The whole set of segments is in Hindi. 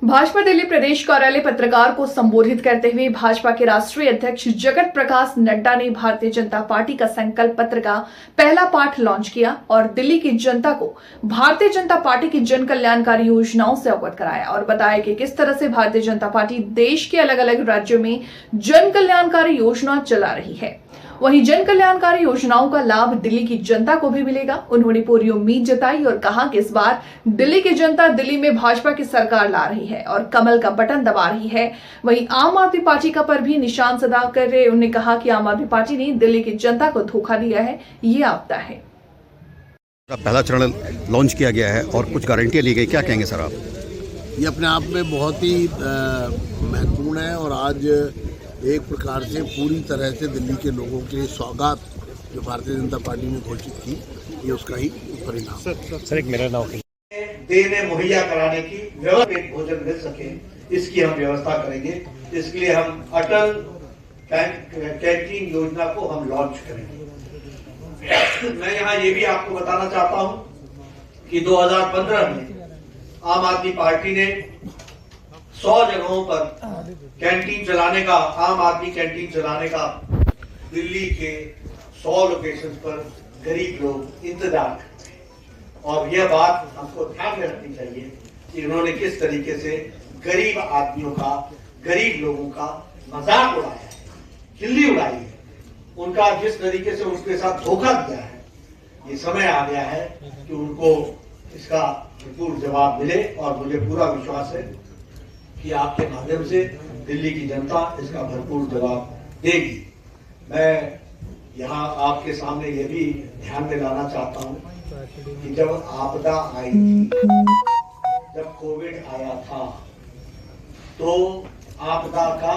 भाजपा दिल्ली प्रदेश कार्यालय पत्रकार को संबोधित करते हुए भाजपा के राष्ट्रीय अध्यक्ष जगत प्रकाश नड्डा ने भारतीय जनता पार्टी का संकल्प पत्र का पहला पाठ लॉन्च किया और दिल्ली की जनता को भारतीय जनता पार्टी की जन कल्याणकारी योजनाओं से अवगत कराया और बताया कि किस तरह से भारतीय जनता पार्टी देश के अलग अलग राज्यों में जन कल्याणकारी योजना चला रही है। वहीं जन कल्याणकारी योजनाओं का लाभ दिल्ली की जनता को भी मिलेगा। उन्होंने पूरी उम्मीद जताई और कहा कि इस बार दिल्ली की जनता दिल्ली में भाजपा की सरकार ला रही है और कमल का बटन दबा रही है। वहीं आम आदमी पार्टी का पर भी निशान साधा कर रहे उन्होंने कहा कि आम आदमी पार्टी ने दिल्ली की जनता को धोखा दिया है, ये आपदा है। पहला चरण लॉन्च किया गया है और कुछ गारंटियां ली गई, क्या कहेंगे सर आप? ये अपने आप में बहुत ही महत्वपूर्ण है और आज एक प्रकार से पूरी तरह से दिल्ली के लोगों के लिए सौगात जो भारतीय जनता पार्टी ने घोषित की, ये उसका ही परिणाम। सर एक मेरा नाम देने मुहैया कराने की व्यवस्था, भोजन मिल सके इसकी हम व्यवस्था करेंगे। इसके लिए हम अटल कैंटीन योजना को हम लॉन्च करेंगे। मैं यहाँ ये भी आपको बताना चाहता हूँ कि 2015 में आम आदमी पार्टी ने 100 जगहों पर कैंटीन चलाने का, आम आदमी कैंटीन चलाने का दिल्ली के 100 लोकेशन पर गरीब लोग इंतजार करते हैं। और यह बात हमको ध्यान में रखनी चाहिए कि उन्होंने किस तरीके से गरीब आदमियों का, गरीब लोगों का मजाक उड़ाया है, खिल्ली उड़ाई है, उनका जिस तरीके से उनके साथ धोखा दिया है। ये समय आ गया है कि उनको इसका भरपूर जवाब मिले और मुझे पूरा विश्वास है कि आपके माध्यम से दिल्ली की जनता इसका भरपूर जवाब देगी। मैं यहाँ आपके सामने ये भी ध्यान में लाना चाहता हूँ कि जब आपदा आई थी, जब कोविड आया था, तो आपदा का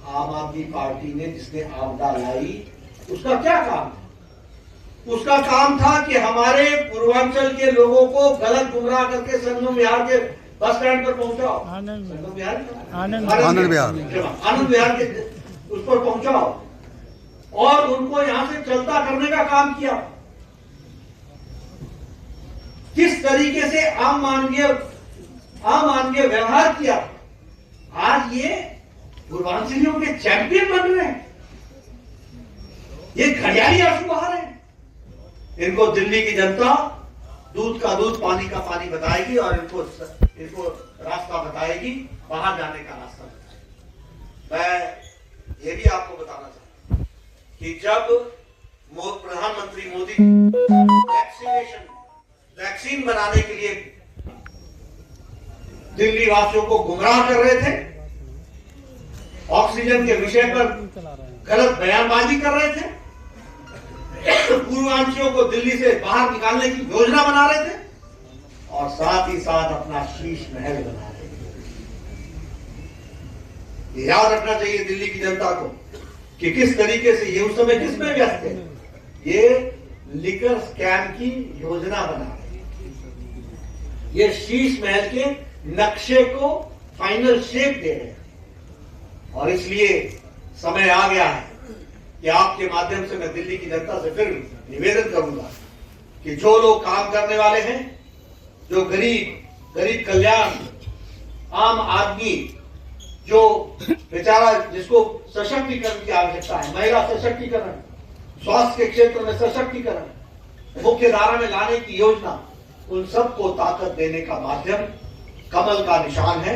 आम आदमी पार्टी ने जिसने आपदा लाई, उसका क्या काम था? उसका काम था कि हमारे पूर्वांचल के लोगों को गलत गुमराह करके संगम विहार के बस स्टैंड पर पहुंचाओ, आनंद विहार के उस पर पहुंचाओ और उनको यहां से चलता करने का काम किया। किस तरीके से आम मानवीय व्यवहार किया। आज ये पूर्वांचलियों के चैंपियन बन रहे हैं, ये घड़ियाली आंसू बहा रहे हैं। इनको दिल्ली की जनता दूध का दूध, पानी का पानी बताएगी और इनको रास्ता बताएगी, बाहर जाने का रास्ता बताएगी। मैं ये भी आपको बताना चाहता हूं कि जब प्रधानमंत्री मोदी वैक्सीन बनाने के लिए दिल्ली वासियों को गुमराह कर रहे थे, ऑक्सीजन के विषय पर गलत बयानबाजी कर रहे थे, पूर्वांचलों को दिल्ली से बाहर निकालने की योजना बना रहे थे और साथ ही साथ अपना शीश महल बना रहे थे। याद रखना चाहिए दिल्ली की जनता को कि किस तरीके से ये उस समय किसमें व्यस्त थे। ये लिकर स्कैम की योजना बना रहे थे, ये शीश महल के नक्शे को फाइनल शेप दे रहे हैं। और इसलिए समय आ गया है कि आपके माध्यम से मैं दिल्ली की जनता से फिर निवेदन करूंगा कि जो लोग काम करने वाले हैं, जो गरीब कल्याण, आम आदमी, जो बेचारा जिसको सशक्तिकरण की आवश्यकता है, महिला सशक्तिकरण, स्वास्थ्य के क्षेत्र में सशक्तिकरण, मुख्य धारा में लाने की योजना, उन सबको ताकत देने का माध्यम कमल का निशान है।